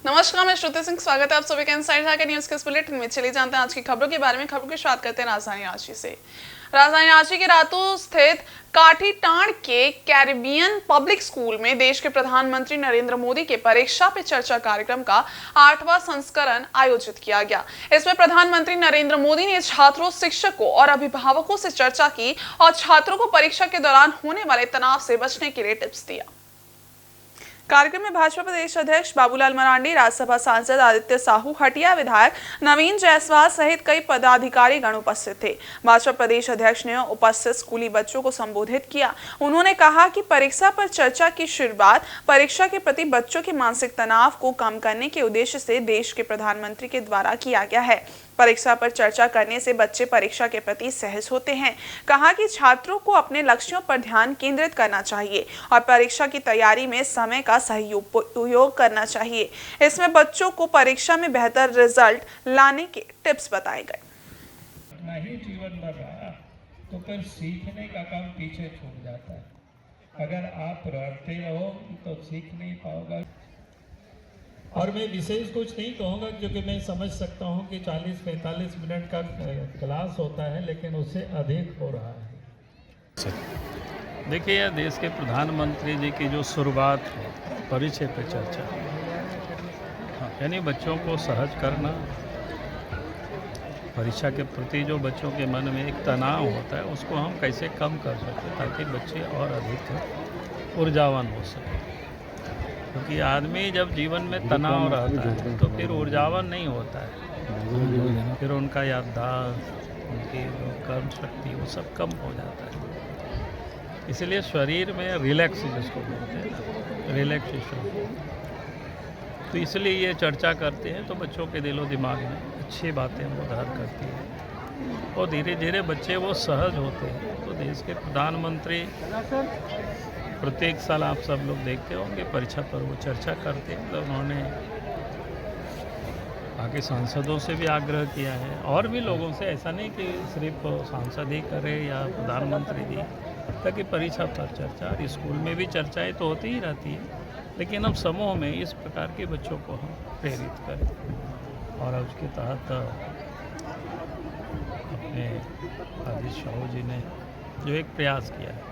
नमस्कार, मैं श्रुति सिंह। स्वागत है आप सभी का इनसाइड ढाका न्यूज के इस बुलेटिन में। चलिए जानते हैं आज की खबरों के बारे में। खबरों की शुरुआत करते हैं राजधानी रांची से। राजधानी रांची के रातू स्थित काठीटाण के कैरिबियन पब्लिक स्कूल में देश के प्रधानमंत्री नरेंद्र मोदी के परीक्षा पे चर्चा कार्यक्रम का 8वां संस्करण आयोजित किया गया। इसमें प्रधानमंत्री नरेंद्र मोदी ने छात्रों, शिक्षकों और अभिभावकों से चर्चा की और छात्रों को परीक्षा के दौरान होने वाले तनाव से बचने के लिए टिप्स दिया। कार्यक्रम में भाजपा प्रदेश अध्यक्ष बाबूलाल मरांडी, राज्यसभा सांसद आदित्य साहू, हटिया विधायक नवीन जायसवाल सहित कई पदाधिकारी गण उपस्थित थे। भाजपा प्रदेश अध्यक्ष ने उपस्थित स्कूली बच्चों को संबोधित किया। उन्होंने कहा कि परीक्षा पर चर्चा की शुरुआत परीक्षा के प्रति बच्चों के मानसिक तनाव को कम करने के उद्देश्य से देश के प्रधानमंत्री के द्वारा किया गया है। परीक्षा पर चर्चा करने से बच्चे परीक्षा के प्रति सहज होते हैं। कहा कि छात्रों को अपने लक्ष्यों पर ध्यान केंद्रित करना चाहिए और परीक्षा की तैयारी में समय का सही उपयोग करना चाहिए। इसमें बच्चों को परीक्षा में बेहतर रिजल्ट लाने के टिप्स बताए गए। नहीं जीवन में रहा तो फिर सीखने का काम पीछे छूट जाता है। अगर आप रहते रहो तो सीख नहीं पाओगे। और मैं विशेष कुछ नहीं कहूँगा क्योंकि मैं समझ सकता हूँ कि 40-45 मिनट का क्लास होता है, लेकिन उससे अधिक हो रहा है। देखिए, यह देश के प्रधानमंत्री जी की जो शुरुआत है परिचय पे चर्चा, यानी बच्चों को सहज करना, परीक्षा के प्रति जो बच्चों के मन में एक तनाव होता है उसको हम कैसे कम कर सकते ताकि बच्चे और अधिक ऊर्जावान हो सकें। क्योंकि आदमी जब जीवन में तनाव रहता है तो फिर ऊर्जावान नहीं होता है, फिर उनका याददाश्त, उनकी कर्म शक्ति वो सब कम हो जाता है। इसलिए शरीर में रिलैक्स जिसको बोलते हैं, रिलैक्सेशन, तो इसलिए ये चर्चा करते हैं तो बच्चों के दिलो दिमाग में अच्छी बातें वो धार करती हैं और धीरे धीरे बच्चे वो सहज होते हैं। तो देश के प्रधानमंत्री प्रत्येक साल आप सब लोग देखते होंगे परीक्षा पर वो चर्चा करते हैं। तो उन्होंने बाकी सांसदों से भी आग्रह किया है और भी लोगों से, ऐसा नहीं कि सिर्फ सांसद ही करे या प्रधानमंत्री जी, ताकि परीक्षा पर चर्चा, और स्कूल में भी चर्चाएं तो होती ही रहती है, लेकिन हम समूह में इस प्रकार के बच्चों को हम प्रेरित करें। और उसके तहत अपने आदित्य साहू जी ने जो एक प्रयास किया है।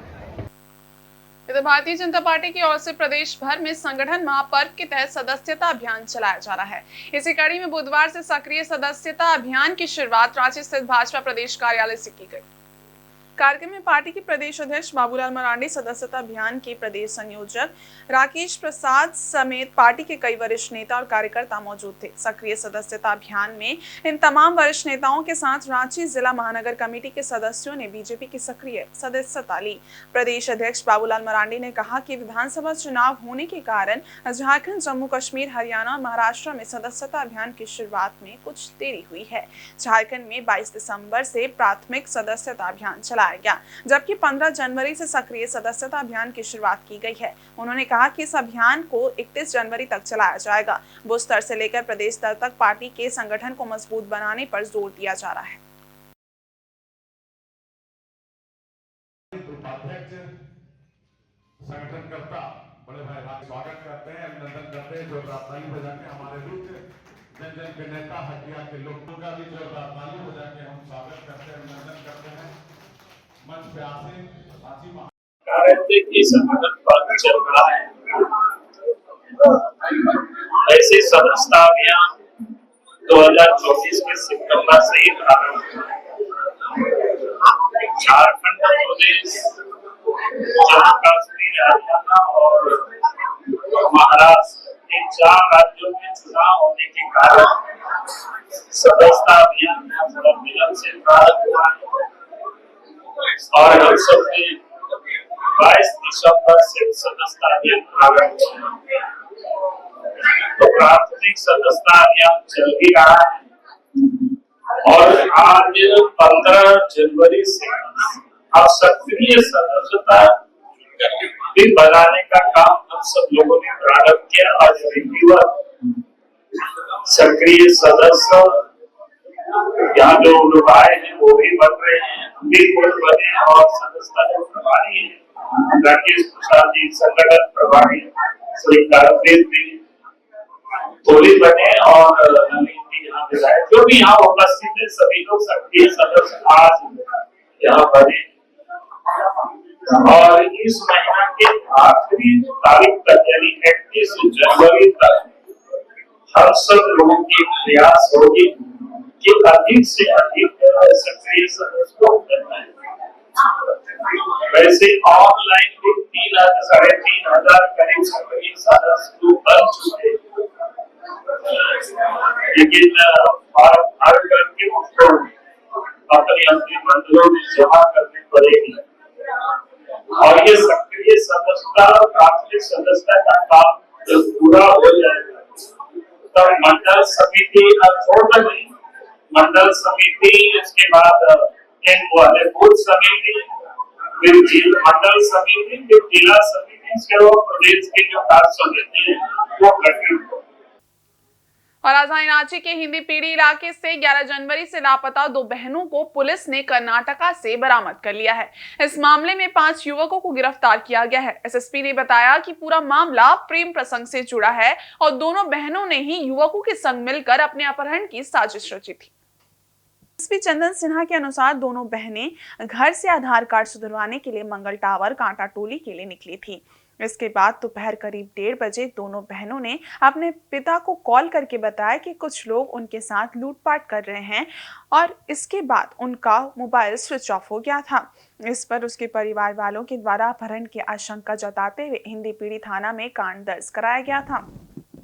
इधर भारतीय जनता पार्टी की ओर से प्रदेश भर में संगठन महापर्व के तहत सदस्यता अभियान चलाया जा रहा है। इसी कड़ी में बुधवार से सक्रिय सदस्यता अभियान की शुरुआत रांची स्थित भाजपा प्रदेश कार्यालय से की गई। कार्यक्रम में पार्टी के प्रदेश अध्यक्ष बाबूलाल मरांडी, सदस्यता अभियान के प्रदेश संयोजक राकेश प्रसाद समेत पार्टी के कई वरिष्ठ नेता और कार्यकर्ता मौजूद थे। सक्रिय सदस्यता अभियान में इन तमाम वरिष्ठ नेताओं के साथ रांची जिला महानगर कमेटी के सदस्यों ने बीजेपी की सक्रिय सदस्यता ली। प्रदेश अध्यक्ष बाबूलाल मरांडी ने कहा कि विधानसभा चुनाव होने के कारण झारखंड, जम्मू कश्मीर, हरियाणा और महाराष्ट्र में सदस्यता अभियान की शुरुआत में कुछ देरी हुई है। झारखंड में 22 दिसंबर से प्राथमिक सदस्यता अभियान चलाया गया, जबकि 15 जनवरी से सक्रिय सदस्यता अभियान की शुरुआत की गई है। उन्होंने कहा कि इस अभियान को 31 जनवरी तक चलाया जाएगा। बूथ स्तर से लेकर प्रदेश स्तर तक पार्टी के संगठन को मजबूत बनाने पर जोर दिया जा रहा है। संगठनकर्ता बड़े भाई स्वागत करते हैं, अभिनंदन करते हैं। जोरदार ताली बजा के हमारे बीच जन जन के नेता, हटिया के लोगों का भी जोरदार ताली बजा के हम स्वागत करते हैं, अभिनंदन करते हैं। मंच पे की संगठन पर चल रहा है। ऐसे सदस्यता अभियान 2024 के सितंबर से ही प्रारंभ हुआ। झारखंड प्रदेश, जम्मू कश्मीर, हरियाणा और महाराष्ट्र इन 4 राज्यों में चुनाव होने के कारण सदस्यता अभियान में थोड़ा विलंब से प्रारंभ हुआ है और हम सब ने 22 दिसंबर से सदस्यता अभियान प्रारंभ हुआ। तो प्राथमिक सदस्यता अभियान चल भी रहा है और आज 15 जनवरी से अब सक्रिय सदस्यता भी बनाने का काम हम सब लोगों ने प्रारंभ किया। आज विधिवत सक्रिय सदस्य यहाँ जो लोग आए हैं वो भी बन रहे हैं, हम भी खुद बने और सदस्यता जो प्रभारी है राकेश प्रसाद जी, संगठन प्रभारी श्री कारदेव जी, होली बने और नवीन भी यहाँ विधायक जो भी यहाँ उपस्थित है सभी लोग सक्रिय सदस्य आज यहाँ बने और इस महीना के आखिरी तारीख तक यानी 31 जनवरी तक हम सब लोगों की प्रयास होगी कि अधिक से अधिक सक्रिय सदस्य को करना है। वैसे ऑनलाइन भी 3,000-3,500 करीब सक्रिय सदस्य बन चुके, लेकिन फॉर्म भर करके उसको अपने अपने मंडलों में जमा करनी पड़ेगी और ये सक्रिय सदस्यता और प्राथमिक सदस्यता का काम जब पूरा हो जाएगा तब मंडल समिति छोड़ नहीं, मंडल समिति उसके बाद बूथ समिति फिर मंडल समिति फिर जिला समिति इसके बाद प्रदेश की जो कार्य समिति है वो गठित हो। और राजधानी रांची के हिंदी पीढ़ी इलाके से 11 जनवरी से लापता 2 बहनों को पुलिस ने कर्नाटका से बरामद कर लिया है। इस मामले में 5 युवकों को गिरफ्तार किया गया है। एसएसपी ने बताया कि पूरा मामला प्रेम प्रसंग से जुड़ा है और दोनों बहनों ने ही युवकों के संग मिलकर अपने अपहरण की साजिश रची थी। एसपी चंदन सिन्हा के अनुसार दोनों बहनें घर से आधार कार्ड सुधरवाने के लिए मंगल टावर कांटा टोली के लिए निकली थी। इसके बाद दोपहर करीब 1:30 बजे दोनों बहनों ने अपने पिता को कॉल करके बताया कि कुछ लोग उनके साथ लूटपाट कर रहे हैं और इसके बाद उनका मोबाइल स्विच ऑफ हो गया था। इस पर उसके परिवार वालों के द्वारा अपहरण की आशंका जताते हुए हिंदी पीढ़ी थाना में कांड दर्ज कराया गया था।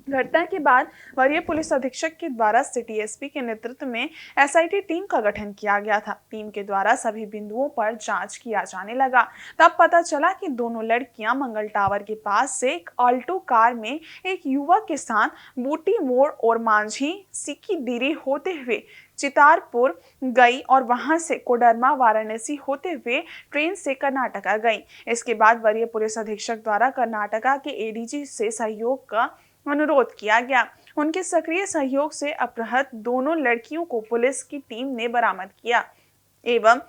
घटना के बाद वरीय पुलिस अधीक्षक के द्वारा सिटी एसपी के नेतृत्व में एसआईटी टीम का गठन किया गया था। टीम के द्वारा सभी बिंदुओं पर जांच किया जाने लगा। तब पता चला कि दोनों लड़कियां मंगल टावर के पास से एक ऑल्टो कार में एक युवक के साथ बूटी मोड़ और मांझी सिक्की दिरी होते हुए चितारपुर गई और वहां से कोडरमा वाराणसी होते हुए ट्रेन से कर्नाटका गई। इसके बाद वरीय पुलिस अधीक्षक द्वारा कर्नाटका के एडीजी से सहयोग का अनुरोध किया गया। उनके सक्रिय सहयोग से अपहृत दोनों लड़कियों को पुलिस की टीम ने बरामद किया एवं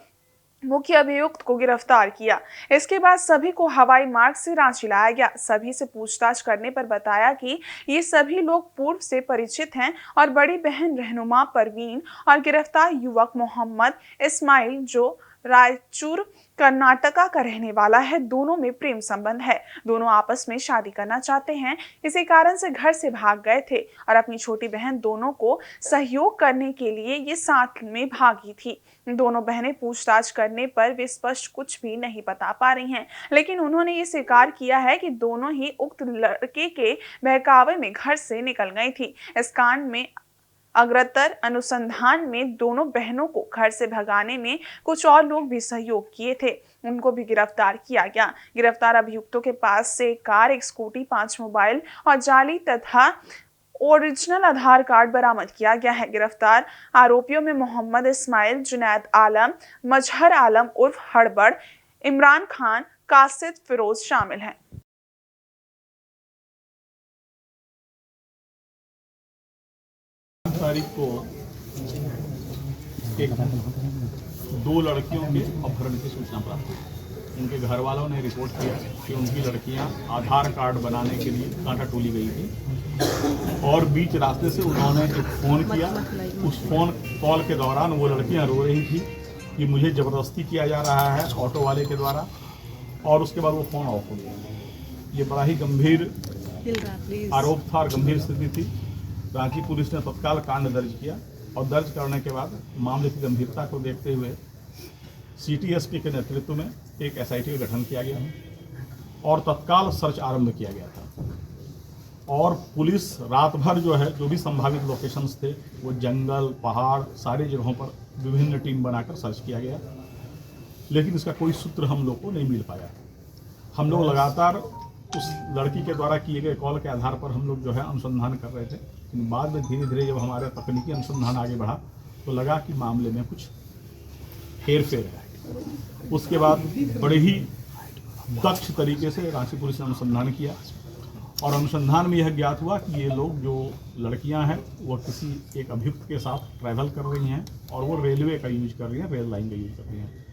मुख्य अभियुक्त को गिरफ्तार किया। इसके बाद सभी को हवाई मार्ग से रांची लाया गया। सभी से पूछताछ करने पर बताया कि ये सभी लोग पूर्व से परिचित हैं और बड़ी बहन रहनुमा परवीन और गिरफ्तार युवक मोहम्मद इस्माइल जो रायचूर कर्नाटका का रहने वाला है, दोनों में प्रेम संबंध है। दोनों आपस में शादी करना चाहते हैं। इसी कारण से घर से भाग गए थे और अपनी छोटी बहन दोनों को सहयोग करने के लिए ये साथ में भागी थी। दोनों बहनें पूछताछ करने पर वे स्पष्ट कुछ भी नहीं बता पा रही हैं, लेकिन उन्होंने ये स्वीकार किया है कि दोनों ही उक्त लड़के के बहकावे में घर से निकल गई थी। इस कांड में अग्रतर अनुसंधान में दोनों बहनों को घर से भगाने में कुछ और लोग भी सहयोग किए थे, उनको भी गिरफ्तार किया गया। गिरफ्तार अभियुक्तों के पास से एक कार, एक स्कूटी, 5 मोबाइल और जाली तथा ओरिजिनल आधार कार्ड बरामद किया गया है। गिरफ्तार आरोपियों में मोहम्मद इस्माइल, जुनैद आलम, मजहर आलम उर्फ हड़बड़, इमरान खान, कासिद फिरोज शामिल हैं। तारीख को एक 2 लड़कियों के अपहरण की सूचना प्राप्त हुई। उनके घर वालों ने रिपोर्ट किया कि उनकी लड़कियां आधार कार्ड बनाने के लिए कांटा टोली गई थी और बीच रास्ते से उन्होंने एक फ़ोन किया। उस फ़ोन कॉल के दौरान वो लड़कियां रो रही थी कि मुझे ज़बरदस्ती किया जा रहा है ऑटो वाले के द्वारा, और उसके बाद वो फ़ोन ऑफ हो गया। ये बड़ा ही गंभीर आरोप था और गंभीर स्थिति थी। रांची पुलिस ने तत्काल कांड दर्ज किया और दर्ज करने के बाद मामले की गंभीरता को देखते हुए सिटी एसपी के नेतृत्व में एक एसआईटी का गठन किया गया और तत्काल सर्च आरंभ किया गया था। और पुलिस रात भर जो भी संभावित लोकेशंस थे वो जंगल, पहाड़, सारी जगहों पर विभिन्न टीम बनाकर सर्च किया गया, लेकिन इसका कोई सूत्र हम लोग को नहीं मिल पाया। हम लोग लगातार उस लड़की के द्वारा किए गए कॉल के आधार पर हम लोग अनुसंधान कर रहे थे, लेकिन बाद में धीरे धीरे जब हमारा तकनीकी अनुसंधान आगे बढ़ा तो लगा कि मामले में कुछ हेर फेर है। उसके बाद बड़े ही दक्ष तरीके से रांची पुलिस ने अनुसंधान किया और अनुसंधान में यह ज्ञात हुआ कि ये लोग जो लड़कियां हैं वो किसी एक अभियुक्त के साथ ट्रैवल कर रही हैं और वो रेलवे का यूज कर रही हैं, रेल लाइन का यूज कर रही हैं।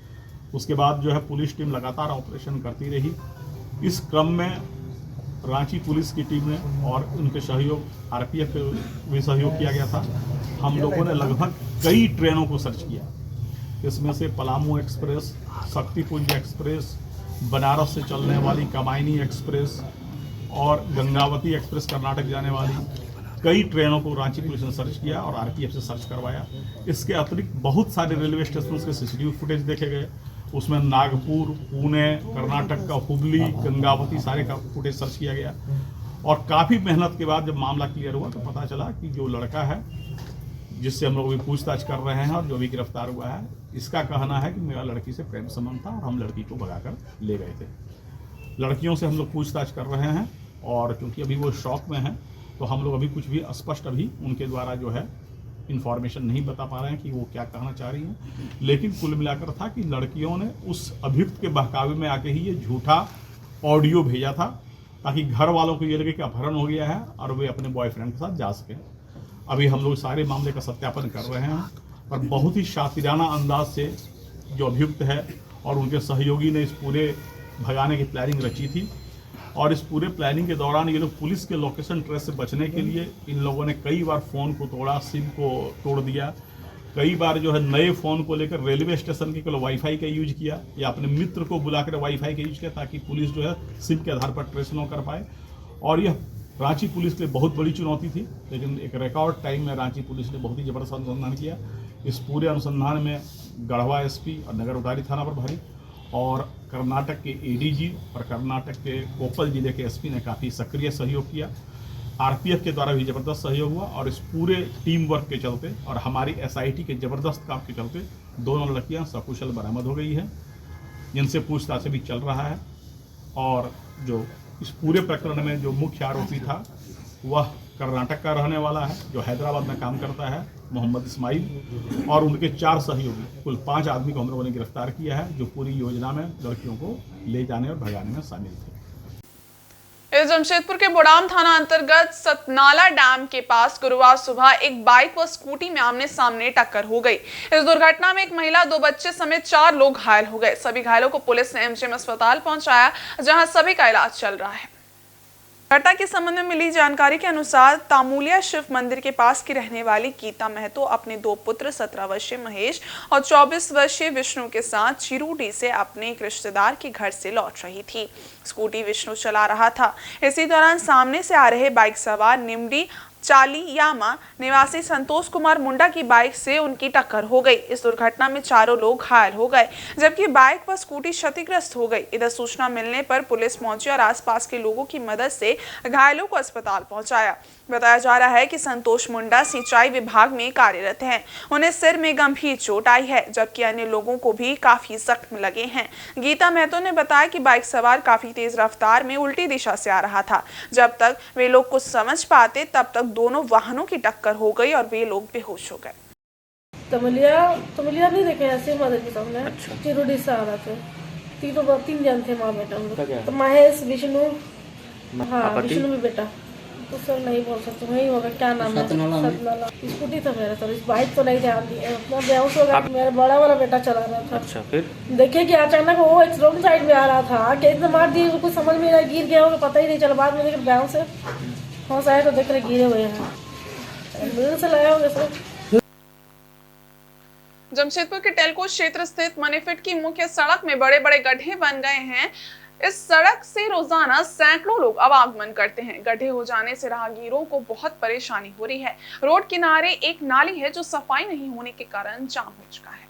उसके बाद पुलिस टीम लगातार ऑपरेशन करती रही। इस क्रम में रांची पुलिस की टीम ने और उनके सहयोग आरपीएफ के भी सहयोग किया गया था। हम लोगों ने लगभग कई ट्रेनों को सर्च किया। इसमें से पलामू एक्सप्रेस, शक्तिपुंज एक्सप्रेस, बनारस से चलने वाली कमायनी एक्सप्रेस और गंगावती एक्सप्रेस कर्नाटक जाने वाली कई ट्रेनों को रांची पुलिस ने सर्च किया और आरपीएफ से सर्च करवाया। इसके अतिरिक्त बहुत सारे रेलवे स्टेशन के सीसीटीवी फुटेज देखे गए। उसमें नागपुर, पुणे, कर्नाटक का हुबली, गंगावती सारे का फुटेज सर्च किया गया। और काफ़ी मेहनत के बाद जब मामला क्लियर हुआ तो पता चला कि जो लड़का है जिससे हम लोग भी पूछताछ कर रहे हैं और जो भी गिरफ्तार हुआ है, इसका कहना है कि मेरा लड़की से प्रेम संबंध था और हम लड़की को भगाकर ले गए थे। लड़कियों से हम लोग पूछताछ कर रहे हैं और क्योंकि अभी वो शॉक में हैं तो हम लोग अभी कुछ भी स्पष्ट अभी उनके द्वारा जो है इन्फॉर्मेशन नहीं बता पा रहे हैं कि वो क्या कहना चाह रही हैं। लेकिन कुल मिलाकर था कि लड़कियों ने उस अभियुक्त के बहकावे में आके ही ये झूठा ऑडियो भेजा था ताकि घर वालों को ये लगे कि अपहरण हो गया है और वे अपने बॉयफ्रेंड के साथ जा सकें। अभी हम लोग सारे मामले का सत्यापन कर रहे हैं और बहुत ही शातिराना अंदाज से जो अभियुक्त है और उनके सहयोगी ने इस पूरे भगाने की प्लानिंग रची थी। और इस पूरे प्लानिंग के दौरान ये लोग पुलिस के लोकेशन ट्रेस से बचने के लिए इन लोगों ने कई बार फ़ोन को तोड़ा, सिम को तोड़ दिया। कई बार जो है नए फ़ोन को लेकर रेलवे स्टेशन के केवल वाईफाई का यूज किया या अपने मित्र को बुलाकर वाईफाई का यूज किया ताकि पुलिस जो है सिम के आधार पर ट्रेस न कर पाए। और यह रांची पुलिस के लिए बहुत बड़ी चुनौती थी, लेकिन एक रिकॉर्ड टाइम में रांची पुलिस ने बहुत ही ज़बरदस्त अनुसंधान किया। इस पूरे अनुसंधान में गढ़वा एसपी और नगर उटारी थाना प्रभारी और कर्नाटक के एडीजी और कर्नाटक के कोप्पल जिले के एसपी ने काफ़ी सक्रिय सहयोग किया। आरपीएफ के द्वारा भी ज़बरदस्त सहयोग हुआ और इस पूरे टीम वर्क के चलते और हमारी एसआईटी के ज़बरदस्त काम के चलते दोनों लड़कियां सकुशल बरामद हो गई हैं, जिनसे पूछताछ भी चल रहा है। और जो इस पूरे प्रकरण में जो मुख्य आरोपी था वह कर्नाटक का रहने वाला है, जो हैदराबाद में काम करता है, मोहम्मद इस्माइल, और उनके 4 सहयोगी, कुल 5 आदमी को हम लोगों ने गिरफ्तार किया है जो पूरी योजना में लड़कियों को ले जाने और भगाने में शामिल थे। इस जमशेदपुर के बोडाम थाना अंतर्गत सतनाला डैम के पास गुरुवार सुबह एक बाइक व स्कूटी में आमने सामने टक्कर हो गई। इस दुर्घटना में एक महिला, 2 बच्चे समेत 4 लोग घायल हो गए। सभी घायलों को पुलिस ने एमजीएम अस्पताल पहुंचाया, जहां सभी का इलाज चल रहा है। घटना के संबंध में मिली जानकारी के अनुसार तामुलिया शिव मंदिर के पास की रहने वाली गीता महतो अपने 2 पुत्र 17 वर्षीय महेश और 24 वर्षीय विष्णु के साथ चिरूडी से अपने एक रिश्तेदार के घर से लौट रही थी। स्कूटी विष्णु चला रहा था। इसी दौरान सामने से आ रहे बाइक सवार निमडी चालियामा निवासी संतोष कुमार मुंडा की बाइक से उनकी टक्कर हो गई। इस दुर्घटना में चारों लोग घायल हो गए, जबकि बाइक व स्कूटी क्षतिग्रस्त हो गई। इधर सूचना मिलने पर पुलिस पहुंची और आसपास के लोगों की मदद से घायलों को अस्पताल पहुंचाया। बताया जा रहा है कि संतोष मुंडा सिंचाई विभाग में कार्यरत हैं। उन्हें सिर में गंभीर चोट आई है, जबकि अन्य लोगों को भी काफी जख्म लगे हैं। गीता महतो ने बताया कि बाइक सवार काफी तेज रफ्तार में उल्टी दिशा से आ रहा था। जब तक वे लोग कुछ समझ पाते तब तक दोनों वाहनों की टक्कर हो गई और वे लोग बेहोश हो गए। तमलिया नहीं देखे ऐसे मदद के सामने चिरोडी से आ रहा थे। 3 जन थे, माँ बेटा तो महेश, विष्णु, हाँ विष्णु भी बेटा तो सर नहीं बोल सकते, वही होगा, क्या नाम है, सतनाला। स्कूटी था मेरा सर, इस बाइक तो नहीं ध्यान दिया, अपना बेहोश हो गया। मेरा बड़ा वाला बेटा चला रहा था। अच्छा, फिर देखिए कि अचानक वो एक रोड साइड में आ रहा था कि इतना मार दिए, कुछ समझ में नहीं, गिर गया होगा, पता ही नहीं चला। बाद में लेकर गाँव से होश आया तो देख रहे गिरे हुए हैं, एम्बुलेंस से लाया होगा सर। जमशेदपुर के टेलको क्षेत्र स्थित मनीफिट की मुख्य सड़क में बड़े बड़े गड्ढे बन गए हैं। इस सड़क से रोजाना सैकड़ों लोग आवागमन करते हैं। गड्ढे हो जाने से राहगीरों को बहुत परेशानी हो रही है। रोड किनारे एक नाली है जो सफाई नहीं होने के कारण जाम हो चुका है।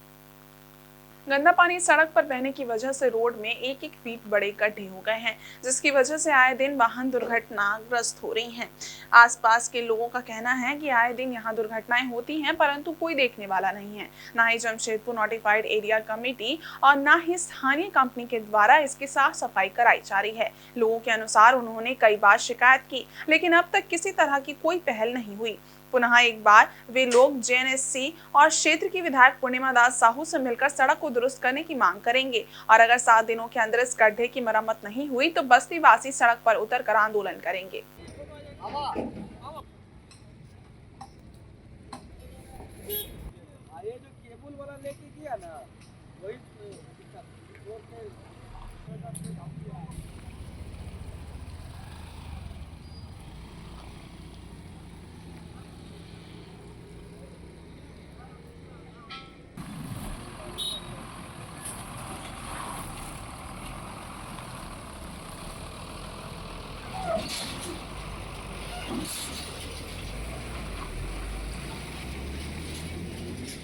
गंदा पानी सड़क पर बहने की वजह से रोड में 1-1 फीट बड़े गड्ढे हो गए हैं, जिसकी वजह से आए दिन वाहन दुर्घटनाग्रस्त हो रही हैं। आसपास के लोगों का कहना है कि आए दिन यहां दुर्घटनाएं होती हैं, परंतु कोई देखने वाला नहीं है। ना ही जमशेदपुर नोटिफाइड एरिया कमेटी और ना ही स्थानीय कंपनी के द्वारा इसकी साफ सफाई कराई जा रही है। लोगों के अनुसार उन्होंने कई बार शिकायत की, लेकिन अब तक किसी तरह की कोई पहल नहीं हुई। पुनः एक बार वे लोग जेएनएससी और क्षेत्र की विधायक पूर्णिमा दास साहू से मिलकर सड़क को दुरुस्त करने की मांग करेंगे और अगर 7 दिनों के अंदर इस गड्ढे की मरम्मत नहीं हुई तो बस्ती वासी सड़क पर उतरकर आंदोलन करेंगे।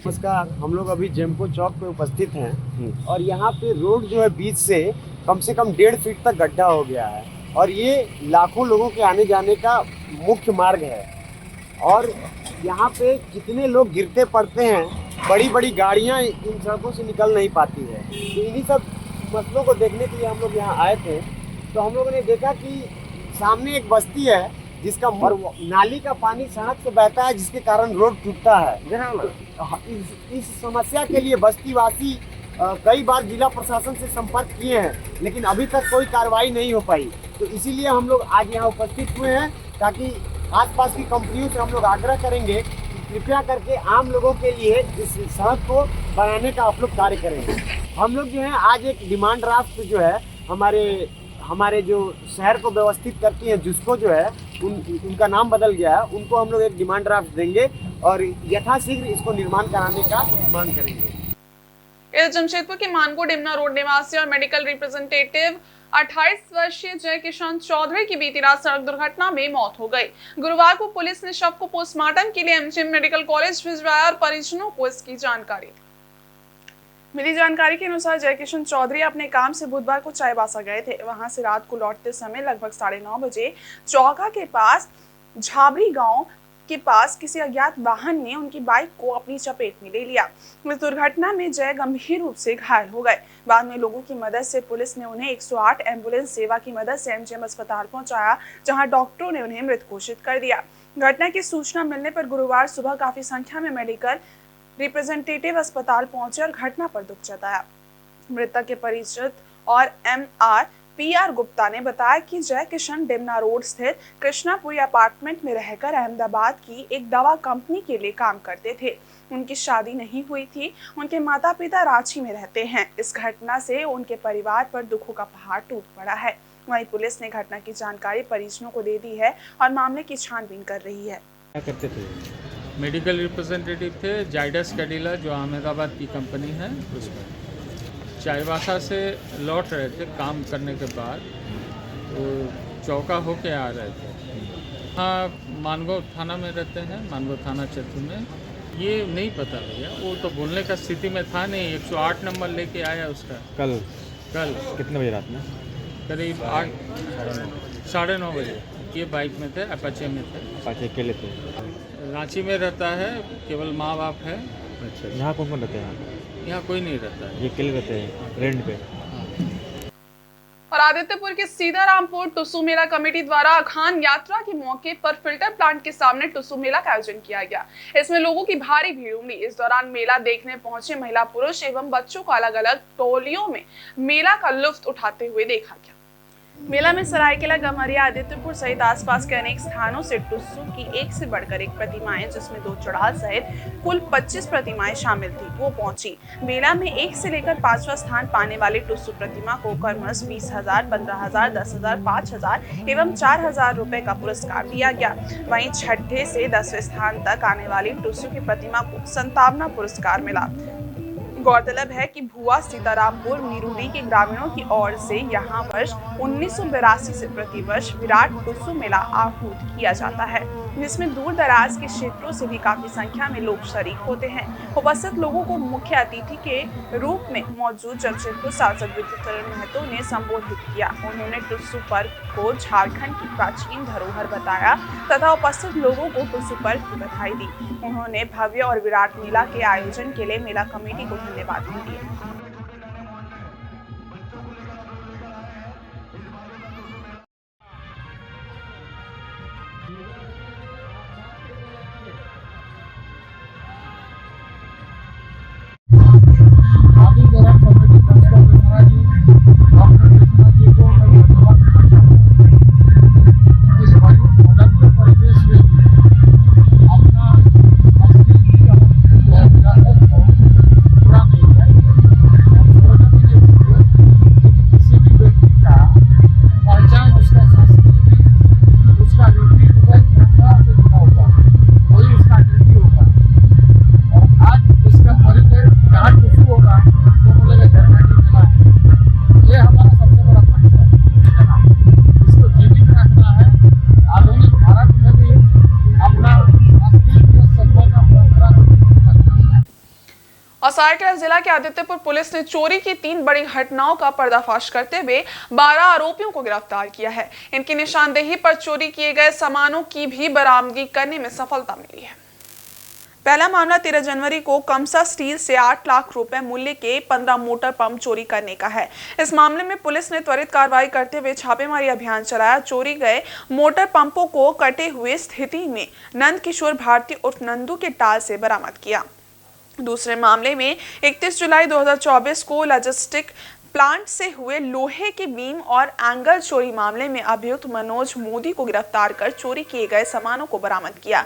नमस्कार, हम लोग अभी जेम्पो चौक पे उपस्थित हैं और यहाँ पे रोड जो है बीच से कम 1.5 फीट तक गड्ढा हो गया है और ये लाखों लोगों के आने जाने का मुख्य मार्ग है और यहाँ पे कितने लोग गिरते पड़ते हैं, बड़ी बड़ी गाड़ियाँ इन सड़कों से निकल नहीं पाती है। तो इन्हीं सब मसलों को देखने के लिए हम लोग यहाँ आए थे। तो हम लोगों ने देखा कि सामने एक बस्ती है जिसका और नाली का पानी सड़क से बहता है जिसके कारण रोड टूटता है। इस समस्या के लिए बस्तीवासी कई बार जिला प्रशासन से संपर्क किए हैं लेकिन अभी तक कोई कार्रवाई नहीं हो पाई। तो इसीलिए हम लोग आज यहाँ उपस्थित हुए हैं ताकि आसपास की कंपनियों से हम लोग आग्रह करेंगे कि कृपया करके आम लोगों के लिए इस सड़क को बनाने का आप लोग कार्य करेंगे। हम लोग जो है आज एक डिमांड ड्राफ्ट जो है हमारे जो शहर को व्यवस्थित करती हैं जिसको जो है उनका नाम बदल गया है, उनको हम लोग एक डिमांड ड्राफ्ट देंगे और यथाशीघ्र इसको निर्माण कराने का मांग करेंगे। इस जमशेदपुर के मानगो डिमना रोड निवासी और मेडिकल रिप्रेजेंटेटिव 28 वर्षीय जय किशन चौधरी की बीती रात सड़क दुर्घटना में मौत हो गई। गुरुवार को पुलिस ने शव को पोस्टमार्टम के लिए एमजीएम मेडिकल कॉलेज भिजवाया और परिजनों को इसकी जानकारी दी। मिली जानकारी के अनुसार जय किशन चौधरी अपने काम से बुधवार को चाईबासा गए थे। वहां से रात को लौटते समय लगभग 9:30 बजे चौका के पास झाबरी गांव के पास किसी अज्ञात वाहन ने उनकी बाइक को अपनी चपेट में ले लिया। इस दुर्घटना में जय गंभीर रूप से घायल हो गए। बाद में लोगों की मदद से पुलिस ने उन्हें 108 एम्बुलेंस सेवा की मदद से एमजीएम अस्पताल पहुंचाया, जहां डॉक्टरों ने उन्हें मृत घोषित कर दिया। घटना की सूचना मिलने पर गुरुवार सुबह काफी संख्या में मेडिकल रिप्रेजेंटेटिव अस्पताल पहुंचे और घटना पर दुख जताया। मृतक के परिचित और एमआर पीआर गुप्ता ने बताया कि जय किशन डिमना रोड स्थित कृष्णापुरी अपार्टमेंट में रहकर अहमदाबाद की एक दवा कंपनी के लिए काम करते थे। उनकी शादी नहीं हुई थी। उनके माता पिता रांची में रहते हैं। इस घटना से उनके परिवार पर दुखों का पहाड़ टूट पड़ा है। वहीं पुलिस ने घटना की जानकारी परिजनों को दे दी है और मामले की छानबीन कर रही है। क्या करते थे? मेडिकल रिप्रेजेंटेटिव थे जाइडस कैडिला, जो अहमदाबाद की कंपनी है, उसमें चाईबासा से लौट रहे थे काम करने के बाद। तो चौका होके आ रहे थे। हाँ, मानगो थाना में रहते हैं, मानगो थाना क्षेत्र में। ये नहीं पता भैया, वो तो बोलने का स्थिति में था नहीं। 108 नंबर लेके आया उसका। कल कितने बजे रात में? करीब 9:30 बजे। ये बाइक में थे, अपाचे में थे। अपाचे अकेले थे? रांची में रहता है, केवल माँ बाप है। अच्छा, यहाँ कौन कौन रहते हैं? यहाँ कोई नहीं रहता है, ये अकेले रहते हैं रेंट पे। और आदित्यपुर के सीतारामपुर टुसू मेला कमेटी द्वारा अखान यात्रा के मौके पर फिल्टर प्लांट के सामने टुसू मेला का आयोजन किया गया। इसमें लोगों की भारी भीड़ उमड़ी। इस दौरान मेला देखने पहुंचे महिला, पुरुष एवं बच्चों को अलग अलग टोलियों में मेला का लुत्फ उठाते हुए देखा गया। मेला में सरायकेला, गम्हरिया, आदित्यपुर सहित आसपास के अनेक स्थानों से टुस्सू की एक से बढ़कर एक प्रतिमाएं, जिसमें 2 चढ़ाल सहित कुल 25 प्रतिमाएं शामिल थी, वो पहुंची। मेला में 1 से लेकर 5वां स्थान पाने वाली टुस्सू प्रतिमा को क्रमशः 20,000, 15,000, 10,000, 5,000 एवं 4,000 रुपए का पुरस्कार दिया गया। वहीं 6ठे से 10वें स्थान तक आने वाली टुस्सू की प्रतिमा को 57वां पुरस्कार मिला। गौरतलब है कि भुआ सीतारामपुर मीरूडी के ग्रामीणों की ओर से यहाँ वर्ष 1982 से प्रतिवर्ष विराट टुस्सू मेला आहूत किया जाता है, जिसमें दूर दराज के क्षेत्रों से भी काफी संख्या में लोग शरीक होते हैं। उपस्थित लोगों को मुख्य अतिथि के रूप में मौजूद जमशेदपुर सांसद विद्युत महतो ने संबोधित किया। उन्होंने टुस्सू पर्व को झारखंड की प्राचीन धरोहर बताया तथा उपस्थित लोगों को टुस्सू पर्व की बधाई दी। उन्होंने भव्य और विराट मेला के आयोजन के लिए मेला कमेटी को धन्यवाद दिए। सरायकेला जिला के आदित्यपुर पुलिस ने चोरी की 3 बड़ी घटनाओं का पर्दाफाश करते हुए 12 आरोपियों को गिरफ्तार किया है। इनकी निशानदेही पर चोरी किए गए सामानों की भी बरामदगी करने में सफलता मिली है। पहला मामला 13 जनवरी को कमसा स्टील से 8 लाख रुपए मूल्य के 15 मोटर पंप चोरी करने का है। इस मामले में पुलिस ने त्वरित कार्रवाई करते हुए छापेमारी अभियान चलाया। चोरी गए मोटर पंपों को कटे हुए स्थिति में नंद किशोर भारती उर्फ नंदू के टाल से बरामद किया। दूसरे मामले में 31 जुलाई 2024 को लॉजिस्टिक प्लांट से हुए लोहे के बीम और एंगल चोरी मामले में अभियुक्त मनोज मोदी को गिरफ्तार कर चोरी किए गए सामानों को बरामद किया।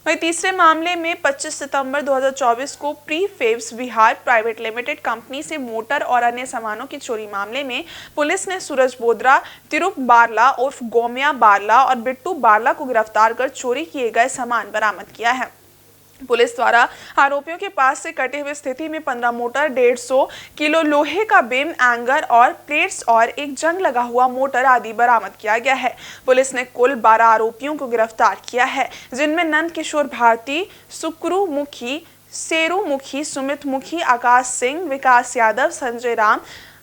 वहीं तीसरे मामले में 25 सितंबर 2024 को pre fabs Bihar private limited company से मोटर और अन्य सामानों की चोरी मामले में पुलिस ने सूरज बोद्रा, तिरुप बारला उर्फ गोमिया बारला और बिट्टू बारला को गिरफ्तार कर चोरी किए गए सामान बरामद किया है। पुलिस द्वारा आरोपियों के पास से कटे हुए स्थिति में 15 मोटर, 150 किलो लोहे का बीम, एंगर और प्लेट्स और एक जंग लगा हुआ मोटर आदि बरामद किया गया है। पुलिस ने कुल 12 आरोपियों को गिरफ्तार किया है, जिनमें नंद किशोर भारती, सुक्रू मुखी, सेरू मुखी, सुमित मुखी, आकाश सिंह, विकास यादव, संजय राम,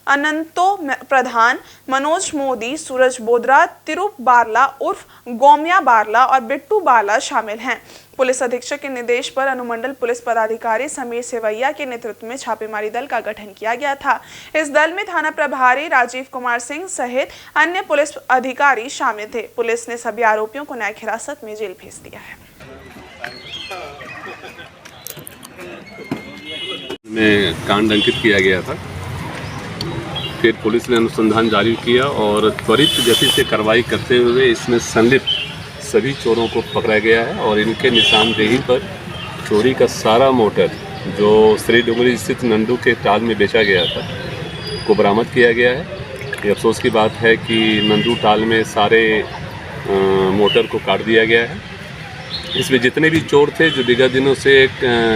अनंतो प्रधान, मनोज मोदी, सूरज बोद्रा, तिरुप बारला उर्फ गोमिया बारला और बिट्टू बारला शामिल हैं। पुलिस अधीक्षक के निर्देश पर अनुमंडल पुलिस पदाधिकारी समीर सेवैया के नेतृत्व में छापेमारी दल का गठन किया गया था। इस दल में थाना प्रभारी राजीव कुमार सिंह सहित अन्य पुलिस अधिकारी शामिल थे। पुलिस ने सभी आरोपियों को न्यायिक हिरासत में जेल भेज दिया है। में कांड अंकित किया गया था। फिर पुलिस ने अनुसंधान जारी किया और त्वरित गति से कार्रवाई करते हुए इसमें संलिप्त सभी चोरों को पकड़ा गया है और इनके निशानदेही पर चोरी का सारा मोटर जो श्री डुंगरी स्थित नंदू के टाल में बेचा गया था को बरामद किया गया है। ये अफसोस की बात है कि नंदू टाल में सारे मोटर को काट दिया गया है। इसमें जितने भी चोर थे जो विगत दिनों से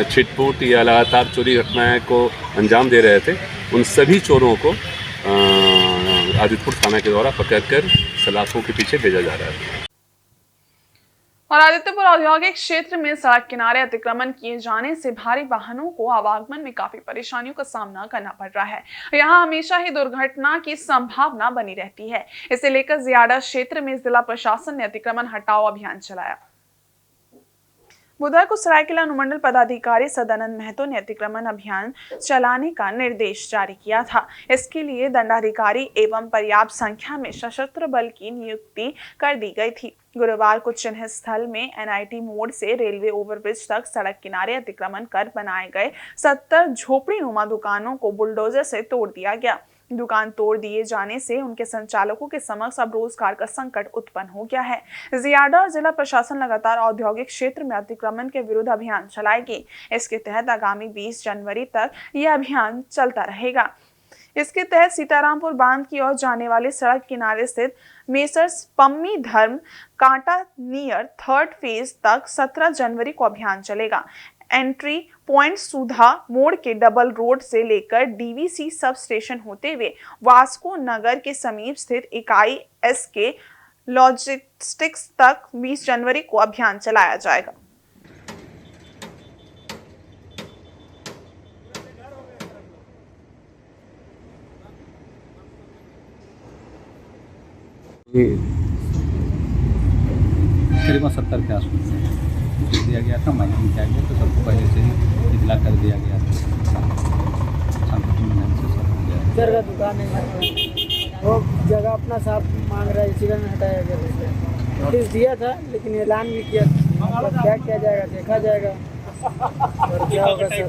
छिटपुट या लगातार चोरी घटनाएं को अंजाम दे रहे थे, उन सभी चोरों को आदित्यपुर थाना के द्वारा पकड़कर सलाखों के पीछे भेजा जा रहा है। और आदित्यपुर औद्योगिक क्षेत्र में सड़क किनारे अतिक्रमण किए जाने से भारी वाहनों को आवागमन में काफी परेशानियों का सामना करना पड़ रहा है। यहाँ हमेशा ही दुर्घटना की संभावना बनी रहती है। इसे लेकर जियाडा क्षेत्र में जिला प्रशासन ने अतिक्रमण हटाओ अभियान चलाया। बुधवार को सरायकेला अनुमंडल पदाधिकारी सदानंद महतो ने अतिक्रमण अभियान चलाने का निर्देश जारी किया था। इसके लिए दंडाधिकारी एवं पर्याप्त संख्या में सशस्त्र बल की नियुक्ति कर दी गई थी। गुरुवार को चिन्हित स्थल में NIT मोड़ से रेलवे ओवरब्रिज तक सड़क किनारे अतिक्रमण कर बनाए गए 70 झोपड़ी नुमा दुकानों को बुलडोजर से तोड़ दिया गया। दुकान तोड़ दिए जाने से उनके संचालकों के समक्ष अब रोजगार का संकट उत्पन्न हो गया है। जियाडा और जिला प्रशासन लगातार औद्योगिक क्षेत्र में अतिक्रमण के विरुद्ध अभियान चलाएगी। इसके तहत आगामी 20 जनवरी तक यह अभियान चलता रहेगा। इसके तहत सीतारामपुर बांध की ओर जाने वाली सड़क किनारे स्थित मेसर्स पम्मी धर्म कांटा नियर 3rd फेज तक 17 जनवरी को अभियान चलेगा। एंट्री पॉइंट सुधा मोड़ के डबल रोड से लेकर DVC सब स्टेशन होते हुए वास्को नगर के समीप स्थित इकाई SK लॉजिस्टिक्स तक 20 जनवरी को अभियान चलाया जाएगा। करीबन 70 के आसपास दिया गया था। माइनिंग किया गया तो सबको पहले से ही इतला कर दिया गया था। जगह दुकान है, वो जगह अपना साफ मांग रहा है, इसी कारण हटाया गया। नोटिस दिया था लेकिन ऐलान भी किया। क्या किया जाएगा देखा जाएगा और क्या होगा सर।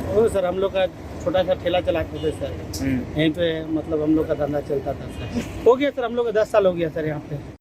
वो सर हम लोग का छोटा सा ठेला चलाते थे सर, यहीं पे मतलब हम लोग का धंधा चलता था सर। हो गया सर, हम लोग का 10 साल हो गया सर यहाँ पे।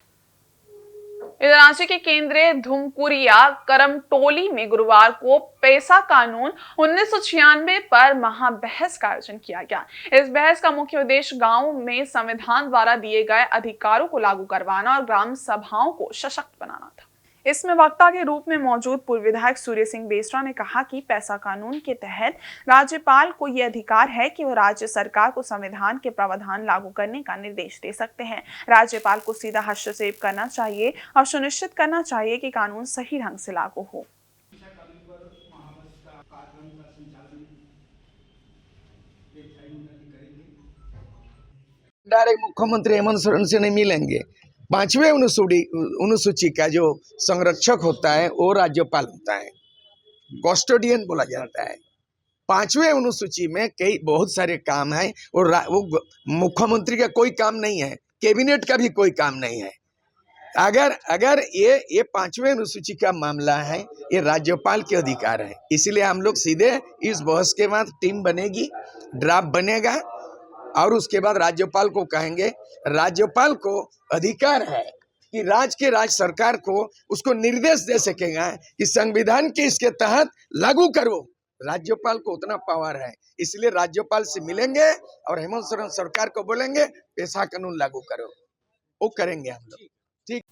इधर रांची के केंद्रीय धुमकुरिया करमटोली में गुरुवार को पैसा कानून 1996 पर महाबहस का आयोजन किया गया। इस बहस का मुख्य उद्देश्य गांव में संविधान द्वारा दिए गए अधिकारों को लागू करवाना और ग्राम सभाओं को सशक्त बनाना था। इसमें वक्ता के रूप में मौजूद पूर्व विधायक सूर्य सिंह बेसरा ने कहा कि पैसा कानून के तहत राज्यपाल को यह अधिकार है कि वो राज्य सरकार को संविधान के प्रावधान लागू करने का निर्देश दे सकते हैं। राज्यपाल को सीधा हस्तक्षेप करना चाहिए और सुनिश्चित करना चाहिए कि कानून सही ढंग से लागू हो। डायरेक्ट मुख्यमंत्री हेमंत सोरेन से नहीं मिलेंगे। 5वें अनुसूची का जो संरक्षक होता है वो राज्यपाल होता है, कस्टोडियन बोला जाता है। 5वें अनुसूची में कई बहुत सारे काम हैं और वो मुख्यमंत्री का कोई काम नहीं है, कैबिनेट का भी कोई काम नहीं है। अगर ये 5वें अनुसूची का मामला है, ये राज्यपाल के अधिकार है। इसलिए हम लोग सीधे इस बहस के बाद टीम बनेगी, ड्राफ्ट बनेगा और उसके बाद राज्यपाल को कहेंगे। राज्यपाल को अधिकार है कि राज्य सरकार को उसको निर्देश दे सकेगा कि संविधान के इसके तहत लागू करो। राज्यपाल को उतना पावर है, इसलिए राज्यपाल से मिलेंगे और हेमंत सोरेन सरकार को बोलेंगे पेशा कानून लागू करो, वो करेंगे हम लोग। ठीक।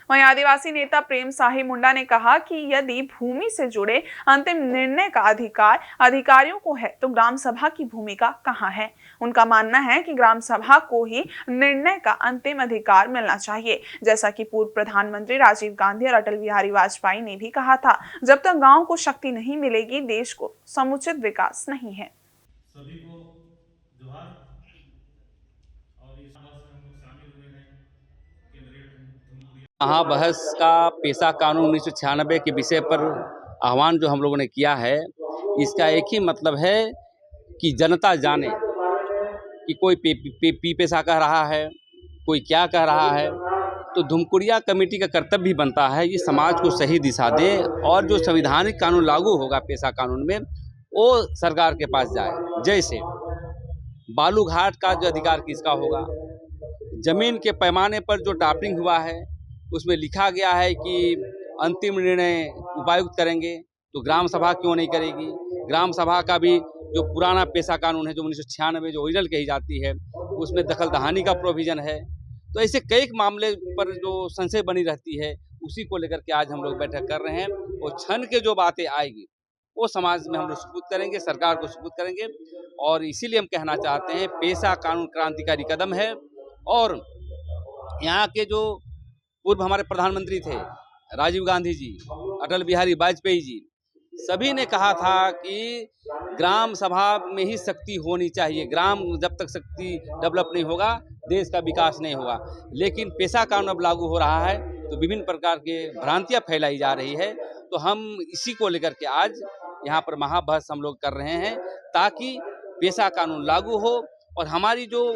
वहीं आदिवासी नेता प्रेम साही मुंडा ने कहा कि यदि भूमि से जुड़े अंतिम निर्णय का अधिकार अधिकारियों को है तो ग्राम सभा की भूमिका कहां है। उनका मानना है कि ग्राम सभा को ही निर्णय का अंतिम अधिकार मिलना चाहिए, जैसा कि पूर्व प्रधानमंत्री राजीव गांधी और अटल बिहारी वाजपेयी ने भी कहा था। जब तक गांव को शक्ति नहीं मिलेगी, देश को समुचित विकास नहीं है। सभी को जोहार। और इस शामिल हुए हैं महाबहस का पेशा कानून 1996 के विषय पर आह्वान जो हम लोगों ने किया है, इसका एक ही मतलब है कि जनता जाने कि कोई पी पेशा कह रहा है, कोई क्या कह रहा है। तो धुमकुड़िया कमेटी का कर्तव्य भी बनता है ये समाज को सही दिशा दे और जो संवैधानिक कानून लागू होगा पेशा कानून में वो सरकार के पास जाए। जैसे बालू घाट का जो अधिकार किसका होगा, जमीन के पैमाने पर जो ड्राफ्टिंग हुआ है उसमें लिखा गया है कि अंतिम निर्णय उपायुक्त करेंगे, तो ग्राम सभा क्यों नहीं करेगी। ग्राम सभा का भी जो पुराना पेशा कानून है जो 1996 जो ओरिजिनल कही जाती है उसमें दखल दहानी का प्रोविज़न है। तो ऐसे कई मामले पर जो संशय बनी रहती है उसी को लेकर के आज हम लोग बैठक कर रहे हैं और क्षण के जो बातें आएगी वो समाज में हम लोग सबूत करेंगे, सरकार को सबूत करेंगे। और इसीलिए हम कहना चाहते हैं पेशा कानून क्रांतिकारी कदम है। और यहाँ के जो पूर्व हमारे प्रधानमंत्री थे राजीव गांधी जी, अटल बिहारी वाजपेयी जी, सभी ने कहा था कि ग्राम सभा में ही शक्ति होनी चाहिए। ग्राम जब तक शक्ति डेवलप नहीं होगा देश का विकास नहीं होगा। लेकिन पेशा कानून अब लागू हो रहा है तो विभिन्न प्रकार के भ्रांतियां फैलाई जा रही है। तो हम इसी को लेकर के आज यहाँ पर महाबहस हम लोग कर रहे हैं ताकि पेशा कानून लागू हो और हमारी जो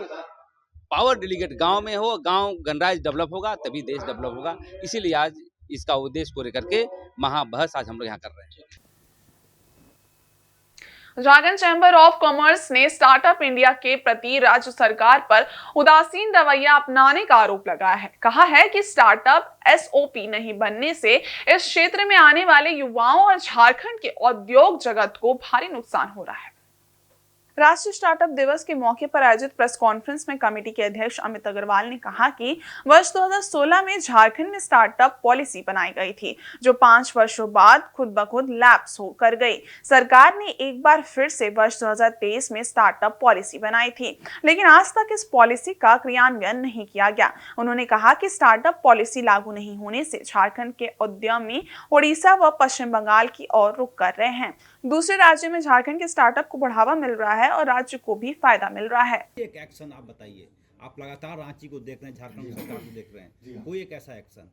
पावर डेलीगेट गांव में हो, गांव गणराज्य डेवलप होगा तभी देश डेवलप होगा। इसीलिए आज इसका उद्देश्य को लेकर के महाबहस आज हम लोग यहाँ कर रहे हैं। झारखंड चैंबर ऑफ कॉमर्स ने स्टार्टअप इंडिया के प्रति राज्य सरकार पर उदासीन रवैया अपनाने का आरोप लगाया है। कहा है कि स्टार्टअप एसओपी नहीं बनने से इस क्षेत्र में आने वाले युवाओं और झारखंड के उद्योग जगत को भारी नुकसान हो रहा है। राष्ट्रीय स्टार्टअप दिवस के मौके पर आयोजित प्रेस कॉन्फ्रेंस में कमेटी के अध्यक्ष अमित अग्रवाल ने कहा कि वर्ष 2016 में झारखंड में स्टार्टअप पॉलिसी बनाई गई थी जो 5 वर्षों बाद खुद ब खुद लैप्स होकर गई। सरकार ने एक बार फिर से वर्ष 2023 में स्टार्टअप पॉलिसी बनाई थी, लेकिन आज तक इस पॉलिसी का क्रियान्वयन नहीं किया गया। उन्होंने कहा कि स्टार्टअप पॉलिसी लागू नहीं होने से झारखंड के उद्यमी उड़ीसा व पश्चिम बंगाल की ओर रुख कर रहे हैं। दूसरे राज्यों में झारखंड के स्टार्टअप को बढ़ावा मिल रहा है और राज्य को भी फायदा मिल रहा है। एक एक्शन आप बताइए, आप लगातार रांची को देख रहे हैं, झारखंड सरकार को देख रहे हैं, कोई एक ऐसा एक्शन।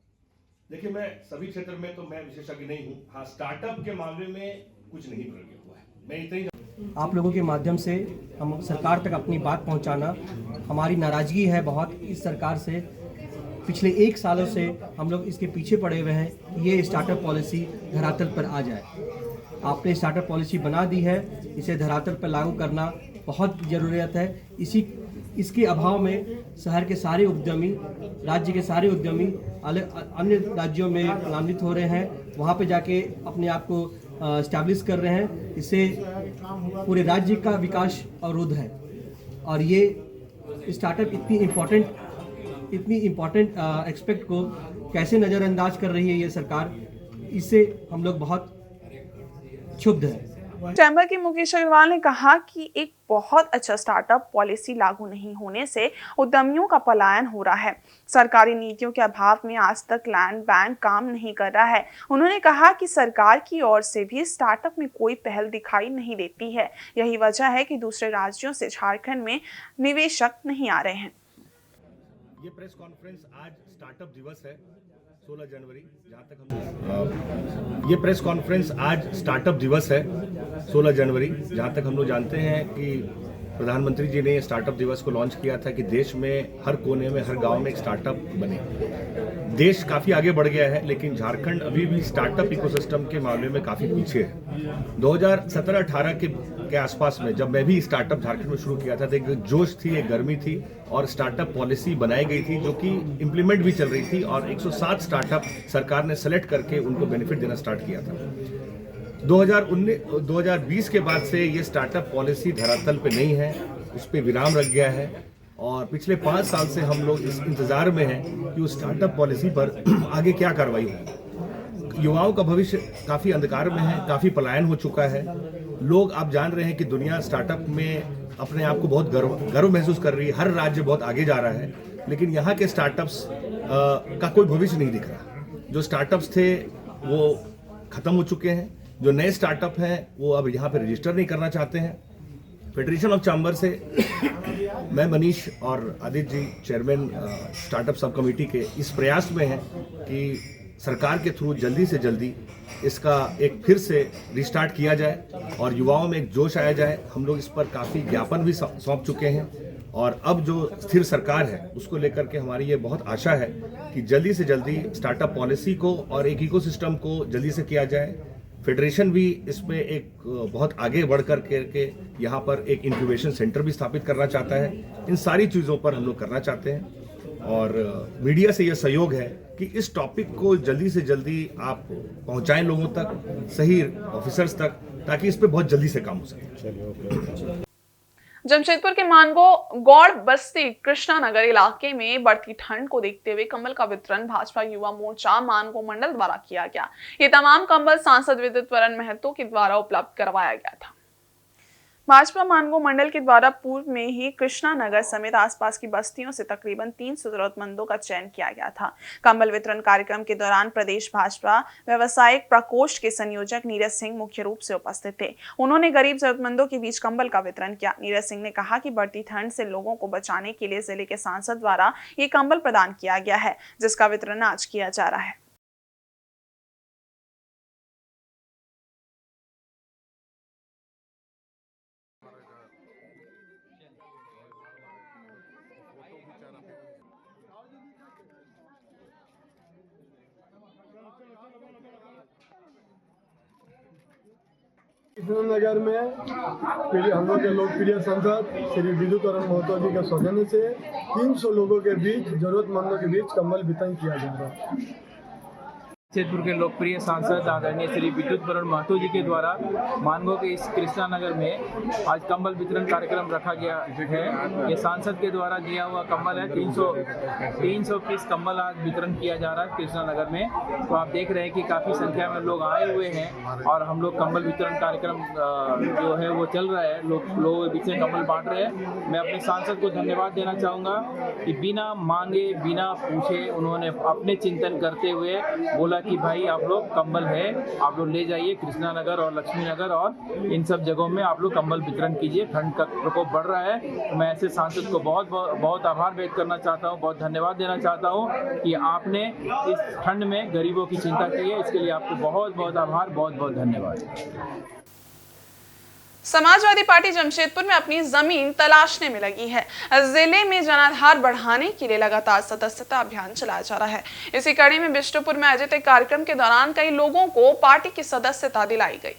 देखिए, मैं सभी क्षेत्र में तो मैं विशेषज्ञ नहीं हूँ। हाँ, स्टार्टअप के मामले में कुछ नहीं प्रयोग हुआ है। मैं इतना ही आप लोगों के माध्यम से हम सरकार तक अपनी बात पहुंचाना, हमारी नाराजगी है बहुत इस सरकार से। पिछले 1 सालों से हम लोग इसके पीछे पड़े हुए हैं कि ये स्टार्टअप पॉलिसी धरातल पर आ जाए। आपने स्टार्टअप पॉलिसी बना दी है, इसे धरातल पर लागू करना बहुत ज़रूरत है। इसके अभाव में शहर के सारे उद्यमी, राज्य के सारे उद्यमी अन्य राज्यों में नामित हो रहे हैं, वहाँ पे जाके अपने आप को एस्टैब्लिश कर रहे हैं। इससे पूरे राज्य का विकास अवरुद्ध है और ये स्टार्टअप इतनी इम्पोर्टेंट एस्पेक्ट को कैसे नज़रअंदाज कर रही है ये सरकार, इससे हम लोग बहुत क्षुब्ध है। चैम्बर के मुकेश अग्रवाल ने कहा कि एक बहुत अच्छा स्टार्टअप पॉलिसी लागू नहीं होने से उद्यमियों का पलायन हो रहा है। सरकारी नीतियों के अभाव में आज तक लैंड बैंक काम नहीं कर रहा है। उन्होंने कहा कि सरकार की ओर से भी स्टार्टअप में कोई पहल दिखाई नहीं देती है। यही वजह है कि दूसरे राज्यों से झारखंड में निवेशक नहीं आ रहे हैं। ये प्रेस कॉन्फ्रेंस आज स्टार्टअप दिवस है 16 जनवरी, जहाँ तक हम ये प्रेस कॉन्फ्रेंस आज स्टार्टअप दिवस है 16 जनवरी, जहाँ तक हम लोग जानते हैं कि प्रधानमंत्री जी ने स्टार्टअप दिवस को लॉन्च किया था कि देश में हर कोने में, हर गांव में एक स्टार्टअप बने। देश काफ़ी आगे बढ़ गया है, लेकिन झारखंड अभी भी स्टार्टअप इकोसिस्टम के मामले में काफ़ी पीछे है। 2017-18 के आसपास में जब मैं भी स्टार्टअप झारखंड में शुरू किया था तो एक जोश थी, एक गर्मी थी और स्टार्टअप पॉलिसी बनाई गई थी जो कि इम्प्लीमेंट भी चल रही थी और 107 स्टार्टअप सरकार ने सेलेक्ट करके उनको बेनिफिट देना स्टार्ट किया था। 2020 के बाद से ये स्टार्टअप पॉलिसी धरातल पे नहीं है, उस पर विराम रख गया है और पिछले 5 साल से हम लोग इस इंतजार में हैं कि उस स्टार्टअप पॉलिसी पर आगे क्या कार्रवाई होगी। युवाओं का भविष्य काफ़ी अंधकार में है, काफ़ी पलायन हो चुका है। लोग आप जान रहे हैं कि दुनिया स्टार्टअप में अपने आप को बहुत गर्व महसूस कर रही है, हर राज्य बहुत आगे जा रहा है, लेकिन यहाँ के स्टार्टअप्स का कोई भविष्य नहीं दिख रहा। जो स्टार्टअप्स थे वो ख़त्म हो चुके हैं, जो नए स्टार्टअप हैं वो अब यहाँ पे रजिस्टर नहीं करना चाहते हैं। फेडरेशन ऑफ चैम्बर से मैं मनीष और Aditya ji chairman startup sub committee के इस प्रयास में हैं कि सरकार के थ्रू जल्दी से जल्दी इसका एक फिर से रिस्टार्ट किया जाए और युवाओं में एक जोश आया जाए। हम लोग इस पर काफ़ी ज्ञापन भी सौंप चुके हैं और अब जो स्थिर सरकार है उसको लेकर के हमारी ये बहुत आशा है कि जल्दी से जल्दी स्टार्टअप पॉलिसी को और एक इकोसिस्टम को जल्दी से किया जाए। फेडरेशन भी इसमें एक बहुत आगे बढ़ कर के यहाँ पर एक इंक्यूबेशन सेंटर भी स्थापित करना चाहता है। इन सारी चीज़ों पर हम लोग करना चाहते हैं और मीडिया से यह सहयोग है कि इस टॉपिक को जल्दी से जल्दी आप पहुँचाएं लोगों तक, सही ऑफिसर्स तक, ताकि इस पर बहुत जल्दी से काम हो सके। जमशेदपुर के मानगो गौड़ बस्ती कृष्णा नगर इलाके में बढ़ती ठंड को देखते हुए कंबल का वितरण भाजपा युवा मोर्चा मानगो मंडल द्वारा किया गया। ये तमाम कंबल सांसद विद्युत वरण महतो के द्वारा उपलब्ध करवाया गया था। भाजपा मानगो मंडल के द्वारा पूर्व में ही कृष्णा नगर समेत आसपास की बस्तियों से तकरीबन 300 जरूरतमंदों का चयन किया गया था। कंबल वितरण कार्यक्रम के दौरान प्रदेश भाजपा व्यवसायिक प्रकोष्ठ के संयोजक नीरज सिंह मुख्य रूप से उपस्थित थे। उन्होंने गरीब जरूरतमंदों के बीच कंबल का वितरण किया। नीरज सिंह ने कहा कि बढ़ती ठंड से लोगों को बचाने के लिए जिले के सांसद द्वारा ये कंबल प्रदान किया गया है, जिसका वितरण आज किया जा रहा है। कृष्णा नगर में हम लोग के लोकप्रिय सांसद श्री विद्युत वरण महतो जी के सौजन्य से 300 लोगों के बीच, जरूरतमंदों के बीच कंबल वितरण किया जा रहा है। जमशेदपुर के लोकप्रिय सांसद आदरणीय श्री विद्युत वरण महतो जी के द्वारा मानगो के इस कृष्णा नगर में आज कंबल वितरण कार्यक्रम रखा गया है। ये सांसद के द्वारा दिया हुआ कंबल है। 300 पीस कंबल आज वितरण किया जा रहा है कृष्णा नगर में। तो आप देख रहे हैं कि काफ़ी संख्या में लोग आए हुए हैं और हम लोग कंबल वितरण कार्यक्रम जो है वो चल रहा है। लोगों के बीच में कंबल बांट रहे हैं। मैं अपने सांसद को धन्यवाद देना चाहूँगा कि बिना मांगे, बिना पूछे उन्होंने अपने चिंतन करते हुए बोला कि भाई आप लोग कंबल है, आप लोग ले जाइए कृष्णा नगर और लक्ष्मी नगर और इन सब जगहों में आप लोग कंबल वितरण कीजिए। ठंड का प्रकोप बढ़ रहा है। तो मैं ऐसे सांसद को बहुत आभार व्यक्त करना चाहता हूँ, बहुत धन्यवाद देना चाहता हूँ कि आपने इस ठंड में गरीबों की चिंता की है। इसके लिए आपको बहुत आभार, बहुत धन्यवाद। समाजवादी पार्टी जमशेदपुर में अपनी जमीन तलाशने में लगी है। जिले में जनाधार बढ़ाने के लिए लगातार सदस्यता अभियान चलाया जा रहा है। इसी कड़ी में बिष्टुपुर में आयोजित एक कार्यक्रम के दौरान कई लोगों को पार्टी की सदस्यता दिलाई गई।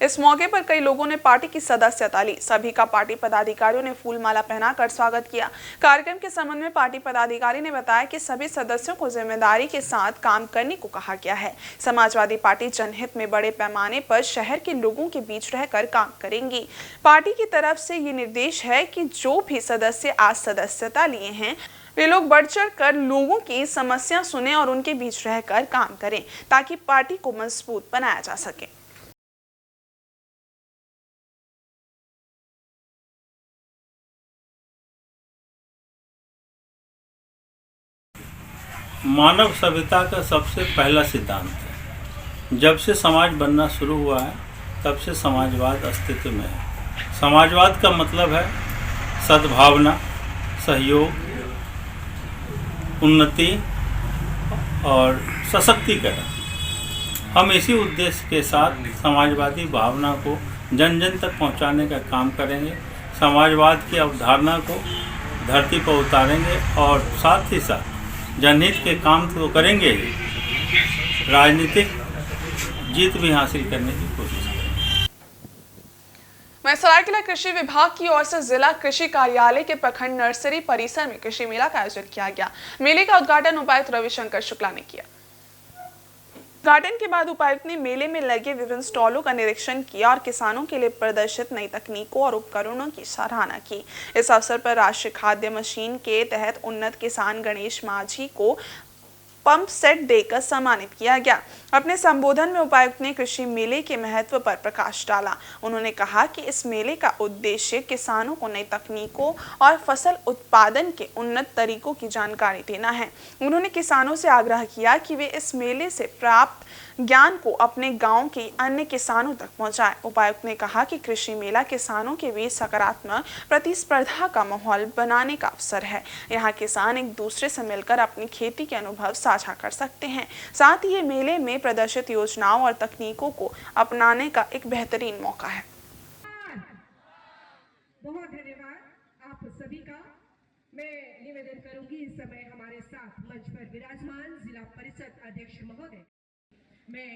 इस मौके पर कई लोगों ने पार्टी की सदस्यता ली। सभी का पार्टी पदाधिकारियों ने फूल माला पहनाकर स्वागत किया। कार्यक्रम के संबंध में पार्टी पदाधिकारी ने बताया कि सभी सदस्यों को जिम्मेदारी के साथ काम करने को कहा गया है। समाजवादी पार्टी जनहित में बड़े पैमाने पर शहर के लोगों के बीच रहकर काम करेंगी। पार्टी की तरफ से ये निर्देश है कि जो भी सदस्य आज सदस्यता लिए हैं वे लोग बढ़ चढ़ कर लोगों की समस्या सुने और उनके बीच रहकर काम करें ताकि पार्टी को मजबूत बनाया जा सके। मानव सभ्यता का सबसे पहला सिद्धांत है। जब से समाज बनना शुरू हुआ है तब से समाजवाद अस्तित्व में है। समाजवाद का मतलब है सद्भावना, सहयोग, उन्नति और सशक्तिकरण। हम इसी उद्देश्य के साथ समाजवादी भावना को जन जन तक पहुंचाने का काम करेंगे। समाजवाद की अवधारणा को धरती पर उतारेंगे और साथ ही साथ जनहित के काम तो करेंगे ही, राजनीतिक जीत भी हासिल करने की कोशिश करेंगे। वहीं सरायकेला कृषि विभाग की ओर से जिला कृषि कार्यालय के प्रखंड नर्सरी परिसर में कृषि मेला का आयोजन किया गया। मेले का उद्घाटन उपायुक्त रविशंकर शुक्ला ने किया। उद्घाटन के बाद उपायुक्त ने मेले में लगे विभिन्न स्टॉलों का निरीक्षण किया और किसानों के लिए प्रदर्शित नई तकनीकों और उपकरणों की सराहना की। इस अवसर पर राष्ट्रीय खाद्य मशीन के तहत उन्नत किसान गणेश माझी को पंप सेट देकर सम्मानित किया गया। अपने संबोधन में उपायुक्त ने कृषि मेले के महत्व पर प्रकाश डाला। उन्होंने कहा कि इस मेले का उद्देश्य किसानों को नई तकनीकों और फसल उत्पादन के उन्नत तरीकों की जानकारी देना है। उन्होंने किसानों से आग्रह किया कि वे इस मेले से प्राप्त ज्ञान को अपने गांव के अन्य किसानों तक पहुंचाएं। उपायुक्त ने कहा कि कृषि मेला किसानों के बीच सकारात्मक प्रतिस्पर्धा का माहौल बनाने का अवसर है। यहाँ किसान एक दूसरे से मिलकर अपनी खेती के अनुभव साझा कर सकते हैं। साथ ही ये मेले में प्रदर्शित योजनाओं और तकनीकों को अपनाने का एक बेहतरीन मौका है। बहुत धन्यवाद आप सभी का। मैं निवेदन करूंगी इस समय हमारे साथ मंच पर विराजमान जिला परिषद अध्यक्ष महोदय, मैं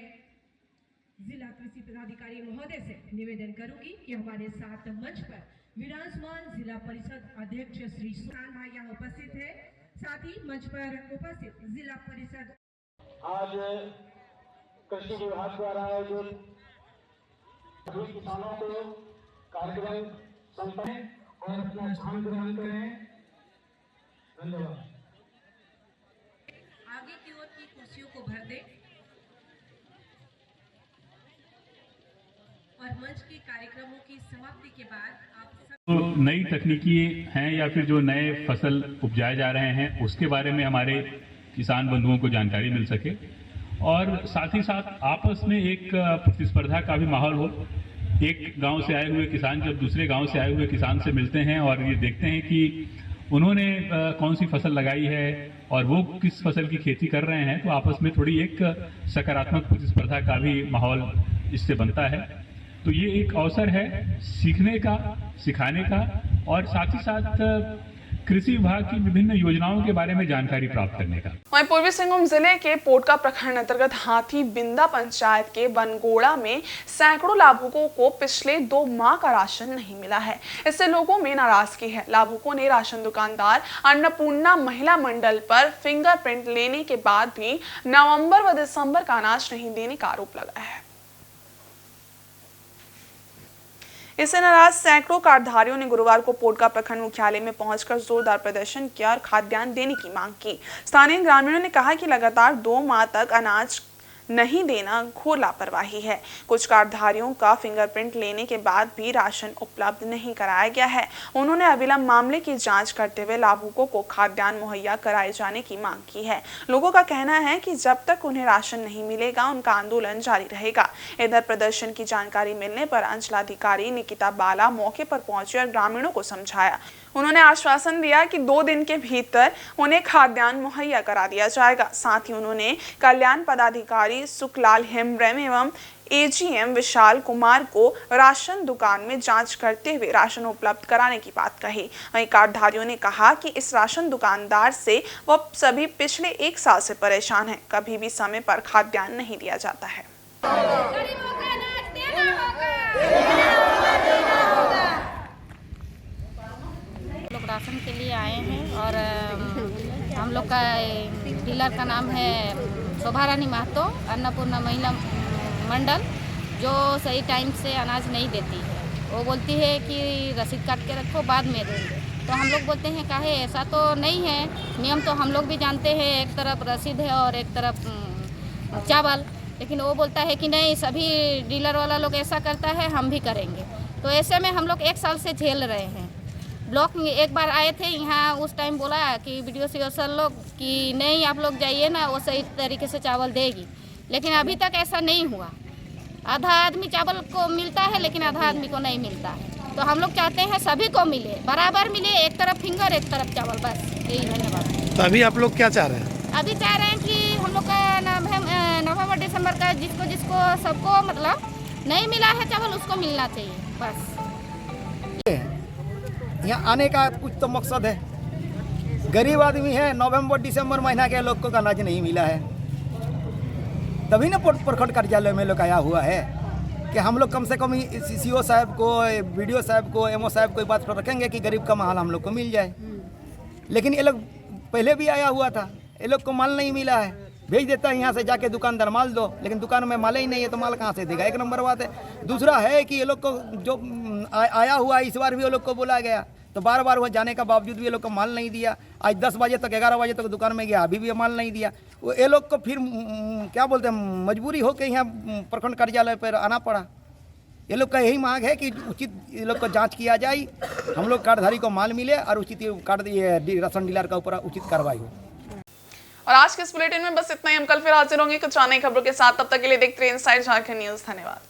जिला कृषि पदाधिकारी महोदय से निवेदन करूंगी कि हमारे साथ मंच पर विराजमान जिला परिषद अध्यक्ष श्री सुशांत भाई यहाँ उपस्थित है। साथ ही मंच पर उपस्थित जिला परिषद आज कृषि विभाग द्वारा आयोजित सभी किसानों को कार्यक्रम संपन्न और अपना स्थान ग्रहण करें। धन्यवाद। आगे की ओर की कुर्सियों को भर दें और मंच के कार्यक्रमों की समाप्ति के बाद आप तो नई तकनीकी हैं या फिर जो नए फसल उपजाए जा रहे हैं उसके बारे में हमारे किसान बंधुओं को जानकारी मिल सके और साथ ही साथ आपस में एक प्रतिस्पर्धा का भी माहौल हो। एक गांव से आए हुए किसान जब दूसरे गांव से आए हुए किसान से मिलते हैं और ये देखते हैं कि उन्होंने कौन सी फसल लगाई है और वो किस फसल की खेती कर रहे हैं, तो आपस में थोड़ी एक सकारात्मक प्रतिस्पर्धा का भी माहौल इससे बनता है। तो ये एक अवसर है सीखने का, सिखाने का और साथ ही साथ कृषि विभाग की विभिन्न योजनाओं के बारे में जानकारी प्राप्त करने का। वहीं पूर्वी सिंहभूम जिले के पोटका प्रखंड अंतर्गत हाथी बिंदा पंचायत के बनगोड़ा में सैकड़ों लाभुकों को पिछले 2 माह का राशन नहीं मिला है। इससे लोगों में नाराजगी है। लाभुकों ने राशन दुकानदार अन्नपूर्णा महिला मंडल पर फिंगरप्रिंट लेने के बाद भी नवंबर व दिसंबर का अनाज नहीं देने का आरोप लगाया है। इससे नाराज सैकड़ों कार्डधारियों ने गुरुवार को पोटका प्रखंड मुख्यालय में पहुंचकर जोरदार प्रदर्शन किया और खाद्यान्न देने की मांग की। स्थानीय ग्रामीणों ने कहा कि लगातार 2 माह तक अनाज नहीं देना घोर लापरवाही है। कुछ कार्डधारियों का फिंगरप्रिंट लेने के बाद भी राशन उपलब्ध नहीं कराया गया है। उन्होंने अविलंब मामले की जांच करते हुए लाभुकों को खाद्यान्न मुहैया कराए जाने की मांग की है। लोगों का कहना है कि जब तक उन्हें राशन नहीं मिलेगा उनका आंदोलन जारी रहेगा। इधर प्रदर्शन की जानकारी मिलने पर अंचलाधिकारी निकिता बाला मौके पर पहुंचे और ग्रामीणों को समझाया। उन्होंने आश्वासन दिया कि 2 दिन के भीतर उन्हें खाद्यान्न मुहैया करा दिया जाएगा। साथ ही उन्होंने कल्याण पदाधिकारी सुखलाल हेम्ब्रम एवं एजीएम विशाल कुमार को राशन दुकान में जांच करते हुए राशन उपलब्ध कराने की बात कही। वहीं कार्डधारियों ने कहा कि इस राशन दुकानदार से वह सभी पिछले 1 साल से परेशान हैं। कभी भी समय पर खाद्यान्न नहीं दिया जाता है। लोग राशन के लिए आए हैं और हम लोग का डीलर का नाम है शोभा रानी महतो, अन्नपूर्णा महिला मंडल, जो सही टाइम से अनाज नहीं देती है। वो बोलती है कि रसीद काट के रखो, बाद में देंगे। तो हम लोग बोलते हैं काहे, ऐसा तो नहीं है। नियम तो हम लोग भी जानते हैं, एक तरफ रसीद है और एक तरफ चावल। लेकिन वो बोलता है कि नहीं, सभी डीलर वाला लोग ऐसा करता है, हम भी करेंगे। तो ऐसे में हम लोग 1 साल से झेल रहे हैं। ब्लॉक में एक बार आए थे यहाँ, उस टाइम बोला कि वीडियो सर लोग कि नहीं आप लोग जाइए ना, वो सही तरीके से चावल देगी, लेकिन अभी तक ऐसा नहीं हुआ। आधा आदमी चावल को मिलता है लेकिन आधा आदमी को नहीं मिलता है। तो हम लोग चाहते हैं सभी को मिले, बराबर मिले, एक तरफ फिंगर एक तरफ चावल, बस यही। धन्यवाद। तो अभी आप लोग क्या चाह रहे हैं? अभी चाह रहे हैं कि हम लोग का नवंबर दिसंबर का जिसको जिसको सबको मतलब नहीं मिला है चावल उसको मिलना चाहिए, बस। यहाँ आने का कुछ तो मकसद है। गरीब आदमी है, नवंबर दिसंबर महीना के लोग को अनाज नहीं मिला है, तभी ना प्रखंड कार्यालय में लोग आया हुआ है कि हम लोग कम से कम सीसीओ साहब को, बीडीओ साहब को, एमओ साहब को बात रखेंगे कि गरीब का माल हम लोग को मिल जाए। लेकिन ये लोग पहले भी आया हुआ था, ये लोग को माल नहीं मिला है, भेज देता है यहाँ से जाके दुकानदार माल दो, लेकिन दुकान में माल ही नहीं है तो माल कहाँ से देगा। एक नंबर बात है। दूसरा है कि ये लोग को जो आया हुआ इस बार भी ये लोग को बोला गया, तो बार बार वह जाने का बावजूद भी ये लोग को माल नहीं दिया। आज 10 बजे तक 11 बजे तक दुकान में गया, अभी भी माल नहीं दिया। वो ये लोग को फिर क्या बोलते हैं, मजबूरी हो के यहाँ प्रखंड कार्यालय पर आना पड़ा। ये लोग का यही मांग है कि उचित ये लोग को जांच किया जाए, हम लोग कार्डधारी को माल मिले और उचित राशन डीलर का ऊपर उचित कार्रवाई हो। और आज के इस बुलेटिन में बस इतना ही। हम कल फिर हाजिर होंगे कुछ नई खबरों के साथ। तब तक के लिए देखते रहिए इनसाइड झारखंड न्यूज़। धन्यवाद।